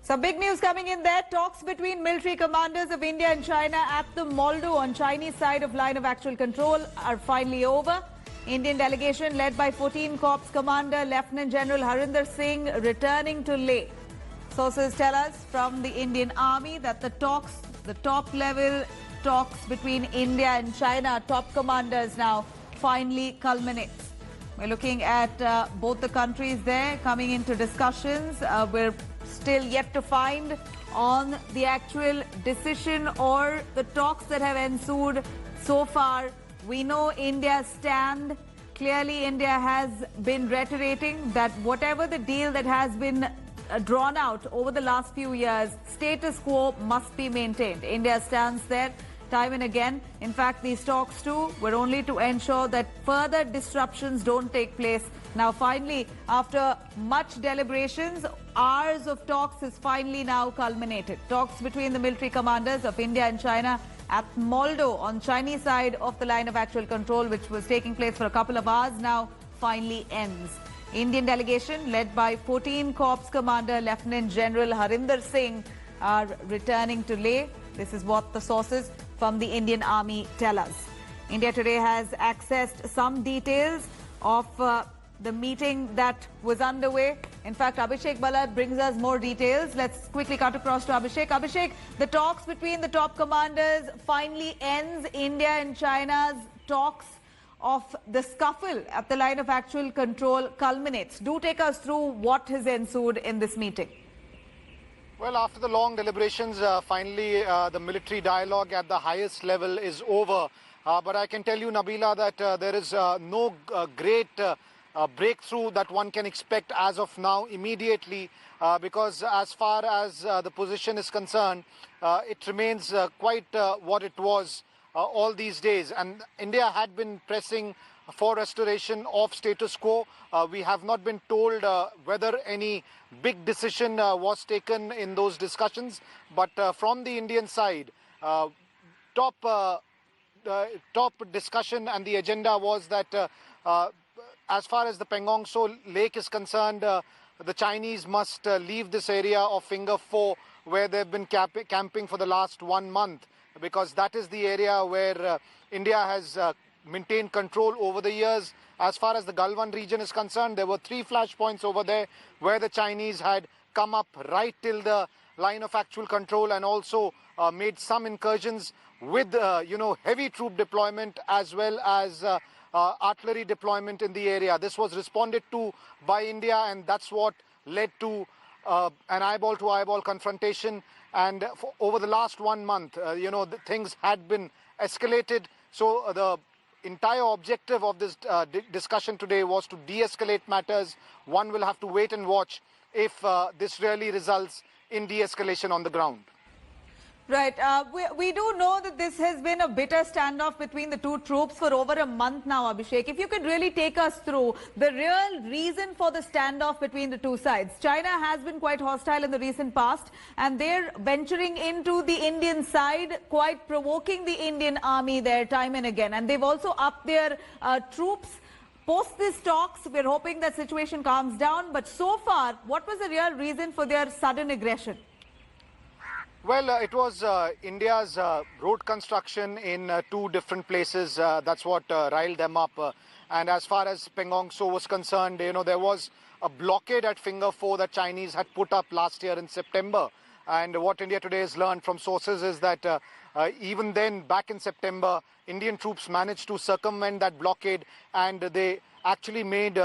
Some big news coming in there. Talks between military commanders of India and China at the Moldo on Chinese side of line of actual control are finally over. Indian delegation led by 14 Corps Commander Lieutenant General Harinder Singh returning to Leh. Sources tell us from the Indian Army that the top level talks between India and China, top commanders now finally culminates. We're looking at both the countries there coming into discussions. We're still yet to find on the actual decision or the talks that have ensued so far. We know India's stand. Clearly, India has been reiterating that whatever the deal that has been drawn out over the last few years, status quo must be maintained. India stands there time and again. In fact, these talks too were only to ensure that further disruptions don't take place. Now, finally, after much deliberations, hours of talks is finally now culminated. Talks between the military commanders of India and China at Moldo on Chinese side of the line of actual control, which was taking place for a couple of hours now, finally ends. Indian delegation led by 14 Corps Commander Lieutenant General Harinder Singh are returning to Leh. This is what the sources from the Indian Army tell us. India today has accessed some details of the meeting that was underway. In fact, Abhishek Ballad brings us more details. Let's quickly cut across to Abhishek. Abhishek, the talks between the top commanders finally ends. India and China's talks of the scuffle at the line of actual control culminates. Do take us through what has ensued in this meeting. Well, after the long deliberations, finally the military dialogue at the highest level is over. But I can tell you, Nabila, that there is no great breakthrough that one can expect as of now immediately, because as far as the position is concerned, it remains quite what it was all these days. And India had been pressing for restoration of status quo. We have not been told whether any big decision was taken in those discussions. But from the Indian side, top discussion and the agenda was that as far as the Pangong Tso Lake is concerned, the Chinese must leave this area of Finger 4 where they've been camping for the last 1 month, because that is the area where India has maintained control over the years. As far as the Galwan region is concerned, there were 3 flashpoints over there where the Chinese had come up right till the line of actual control and also made some incursions with heavy troop deployment as well as artillery deployment in the area. This was responded to by India, and that's what led to an eyeball-to-eyeball confrontation. And over the last 1 month, things had been escalated. So the entire objective of this discussion today was to de-escalate matters. One will have to wait and watch if this really results in de-escalation on the ground. Right. We do know that this has been a bitter standoff between the two troops for over a month now, Abhishek. If you could really take us through the real reason for the standoff between the two sides. China has been quite hostile in the recent past, and they're venturing into the Indian side, quite provoking the Indian army there time and again. And they've also upped their troops. Post these talks, we're hoping that situation calms down. But so far, what was the real reason for their sudden aggression? Well, it was India's road construction in 2 different places. That's what riled them up. And as far as Pangong Tso was concerned, there was a blockade at Finger 4 that Chinese had put up last year in September. And what India today has learned from sources is that even then, back in September, Indian troops managed to circumvent that blockade, and they actually made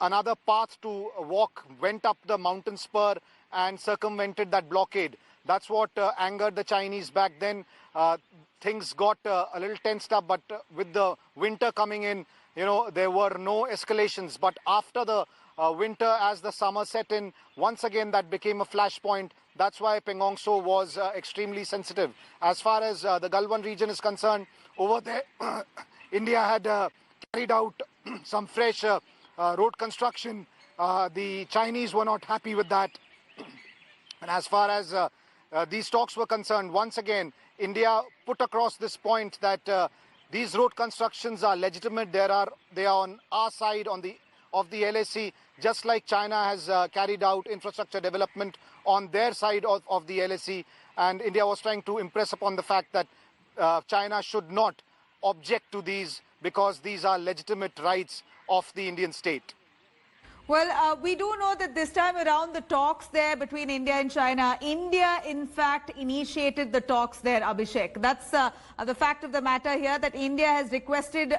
another path to walk, went up the mountain spur and circumvented that blockade. That's what angered the Chinese back then. Things got a little tensed up, but with the winter coming in, there were no escalations. But after the winter, as the summer set in, once again that became a flashpoint. That's why Pangong Tso was extremely sensitive. As far as the Galwan region is concerned, over there, India had carried out some fresh road construction. The Chinese were not happy with that. And as far as these talks were concerned, once again, India put across this point that these road constructions are legitimate. They are on our side of the LAC. just like China has carried out infrastructure development on their side of the LAC, and India was trying to impress upon the fact that China should not object to these because these are legitimate rights of the Indian state. Well, we do know that this time around the talks there between India and China, India in fact initiated the talks there, Abhishek. That's the fact of the matter here, that India has requested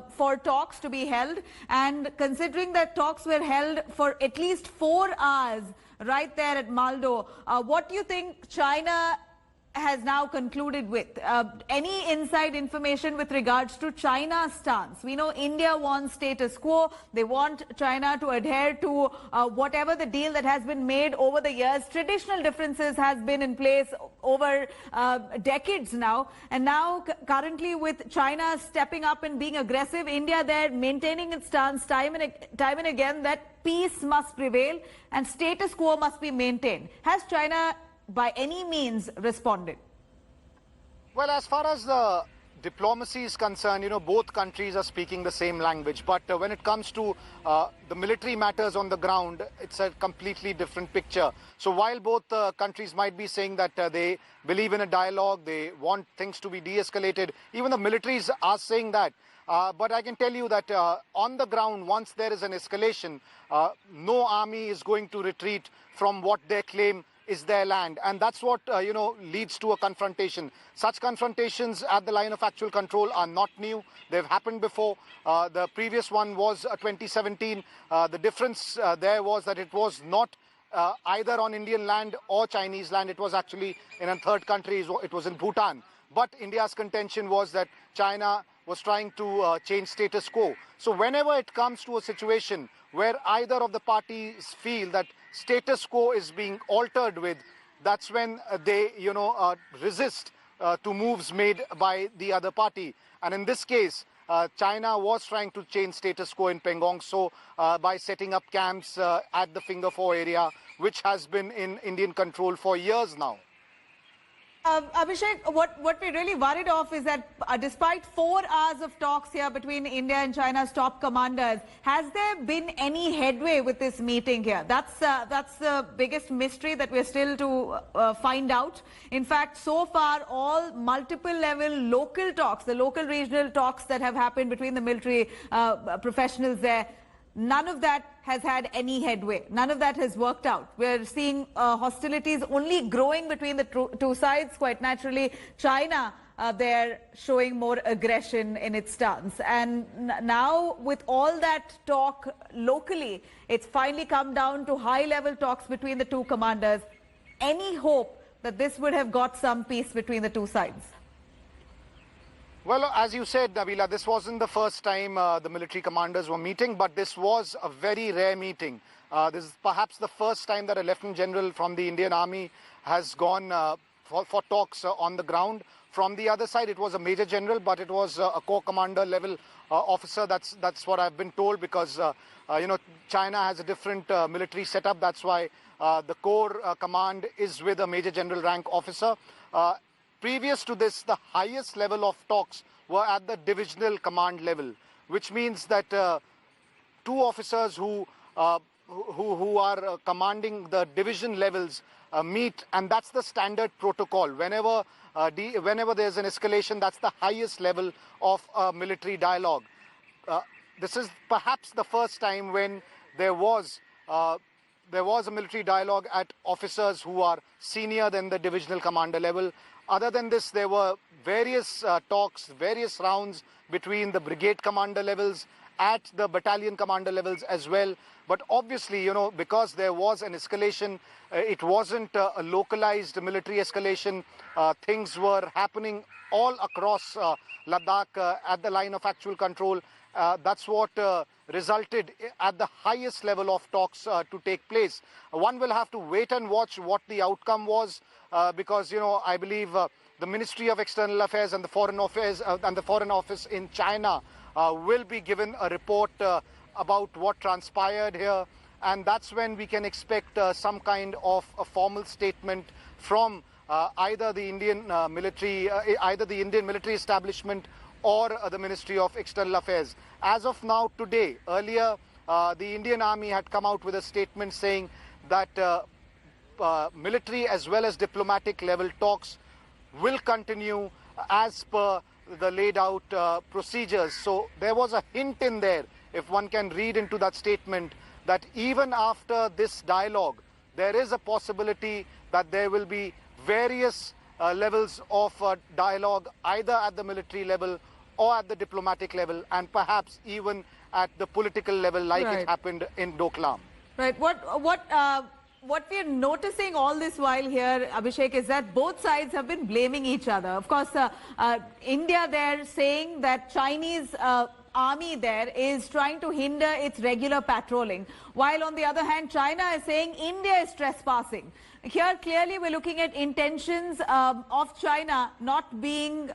for talks to be held, and considering that talks were held for at least 4 hours right there at Maldo, what do you think China has now concluded with? Any inside information with regards to China's stance? We know India wants status quo. They want China to adhere to whatever the deal that has been made over the years. Traditional differences has been in place over decades now. And now currently with China stepping up and being aggressive, India there maintaining its stance time and again that peace must prevail and status quo must be maintained. Has China by any means responded? Well, as far as the diplomacy is concerned, both countries are speaking the same language. But when it comes to the military matters on the ground, it's a completely different picture. So while both countries might be saying that they believe in a dialogue, they want things to be de-escalated, even the militaries are saying that. But I can tell you that on the ground, once there is an escalation, no army is going to retreat from what they claim is their land, and that's what leads to a confrontation. Such confrontations at the line of actual control are not new. They've happened before. The previous one was 2017. The difference there was that it was not either on Indian land or Chinese land. It was actually in a third country. It was in Bhutan. But India's contention was that China was trying to change status quo. So whenever it comes to a situation where either of the parties feel that status quo is being altered with, that's when they, resist to moves made by the other party. And in this case, China was trying to change status quo in Pangong Tso by setting up camps at the Finger Four area, which has been in Indian control for years now. Abhishek, what we're really worried of is that despite 4 hours of talks here between India and China's top commanders, has there been any headway with this meeting here? That's the biggest mystery that we're still to find out. In fact, so far, all multiple level local talks, the local regional talks that have happened between the military professionals there, none of that has had any headway. None of that has worked out. We're seeing hostilities only growing between the two sides. Quite naturally, China there showing more aggression in its stance. And now with all that talk locally, it's finally come down to high-level talks between the two commanders. Any hope that this would have got some peace between the two sides? Well, as you said, Nabila, this wasn't the first time the military commanders were meeting, but this was a very rare meeting. This is perhaps the first time that a Lieutenant General from the Indian Army has gone for talks on the ground. From the other side, it was a Major General, but it was a Corps Commander level officer. That's what I've been told, because China has a different military setup. That's why the Corps Command is with a Major General rank officer. Previous to this, the highest level of talks were at the divisional command level, which means that two officers who are commanding the division levels meet, and that's the standard protocol. Whenever there's an escalation, that's the highest level of military dialogue. This is perhaps the first time when there was a military dialogue at officers who are senior than the divisional commander level. Other than this, there were various talks, various rounds between the brigade commander levels, at the battalion commander levels as well. But obviously, because there was an escalation, it wasn't a localized military escalation. Things were happening all across Ladakh at the line of actual control. That's what resulted at the highest level of talks to take place. One will have to wait and watch what the outcome was, because I believe the Ministry of External Affairs and the Foreign Affairs and the Foreign Office in China will be given a report about what transpired here, and that's when we can expect some kind of a formal statement from either the Indian military establishment or the Ministry of External Affairs. As of now, today, earlier, the Indian Army had come out with a statement saying that military as well as diplomatic level talks will continue as per the laid out procedures. So there was a hint in there, if one can read into that statement, that even after this dialogue, there is a possibility that there will be various levels of dialogue, either at the military level or at the diplomatic level, and perhaps even at the political level, like it happened in Doklam. Right. What we're noticing all this while here, Abhishek, is that both sides have been blaming each other. Of course, India there saying that Chinese army there is trying to hinder its regular patrolling, while on the other hand, China is saying India is trespassing. Here, clearly, we're looking at intentions of China not being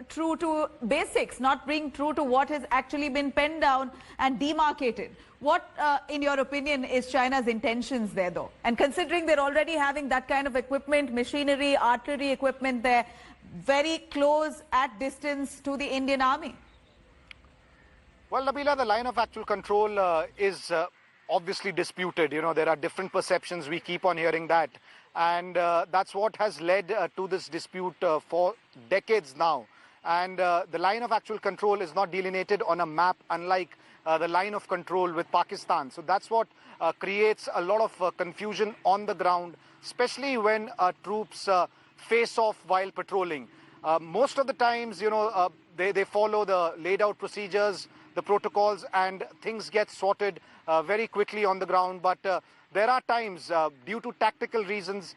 true to basics, not being true to what has actually been penned down and demarcated. What, in your opinion, is China's intentions there, though? And considering they're already having that kind of equipment, machinery, artillery equipment there, very close at distance to the Indian Army? Well, Nabila, the line of actual control is obviously disputed. You know, there are different perceptions. We keep on hearing that. And that's what has led to this dispute for decades now. And the line of actual control is not delineated on a map, unlike the line of control with Pakistan. So that's what creates a lot of confusion on the ground, especially when troops face off while patrolling. Most of the times, you know, they follow the laid out procedures, the protocols, and things get sorted very quickly on the ground. But there are times, due to tactical reasons,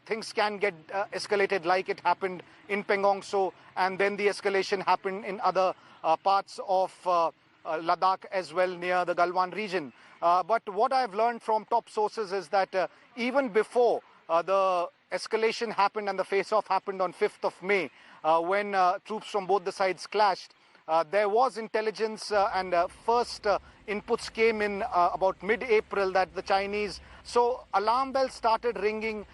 things can get escalated, like it happened in Pangong Tso, and then the escalation happened in other parts of Ladakh as well, near the Galwan region. But what I've learned from top sources is that even before the escalation happened and the face-off happened on 5th of May, when troops from both the sides clashed, there was intelligence and first inputs came in about mid-April that the Chinese, so alarm bells started ringing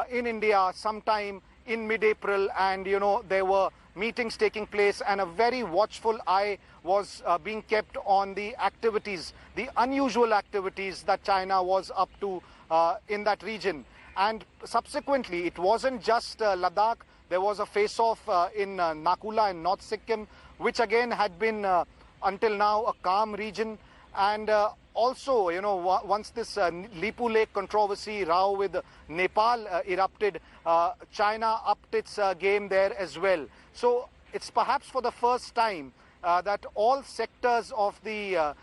in India sometime in mid-April, and you know, there were meetings taking place and a very watchful eye was being kept on the activities, the unusual activities that China was up to in that region. And subsequently, it wasn't just Ladakh. There was a face-off in Nakula in North Sikkim, which again had been until now a calm region. And also, you know, once this Lipu Lake controversy row with Nepal erupted, China upped its game there as well. So it's perhaps for the first time that all sectors of the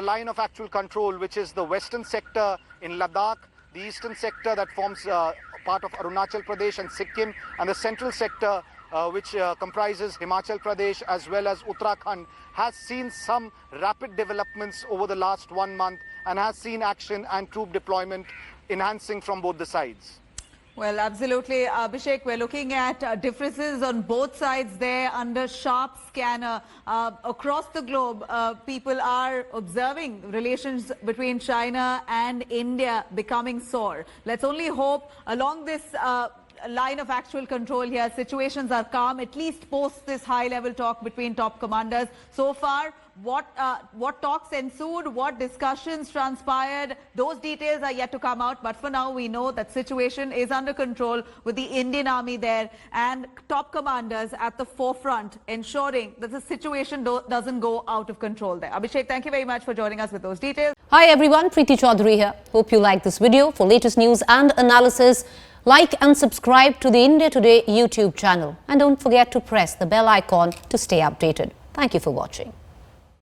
line of actual control, which is the western sector in Ladakh, the eastern sector that forms part of Arunachal Pradesh and Sikkim, and the central sector which comprises Himachal Pradesh as well as Uttarakhand, has seen some rapid developments over the last 1 month and has seen action and troop deployment enhancing from both the sides. Well, absolutely, Abhishek, we're looking at differences on both sides there under sharp scanner. Across the globe, people are observing relations between China and India becoming sore. Let's only hope along this line of actual control here, situations are calm, at least post this high-level talk between top commanders. So far, what talks ensued, what discussions transpired, those details are yet to come out. But for now, we know that situation is under control with the Indian Army there and top commanders at the forefront, ensuring that the situation doesn't go out of control there. Abhishek, thank you very much for joining us with those details. Hi everyone, Preeti Chaudhary here. Hope you like this video. For latest news and analysis, like and subscribe to the India Today YouTube channel. And don't forget to press the bell icon to stay updated. Thank you for watching.